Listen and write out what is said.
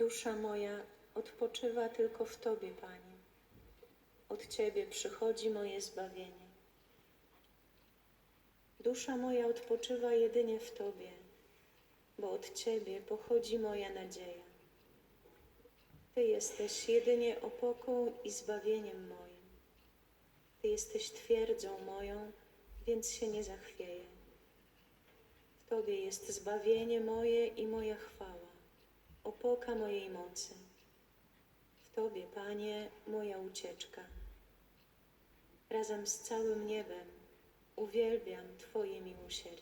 Dusza moja odpoczywa tylko w Tobie, Panie. Od Ciebie przychodzi moje zbawienie. Dusza moja odpoczywa jedynie w Tobie, bo od Ciebie pochodzi moja nadzieja. Ty jesteś jedynie opoką i zbawieniem moim. Ty jesteś twierdzą moją, więc się nie zachwieję. W Tobie jest zbawienie moje i moja chwała, opoka mojej mocy. W Tobie, Panie, moja ucieczka. Razem z całym niebem uwielbiam Twoje miłosierdzie.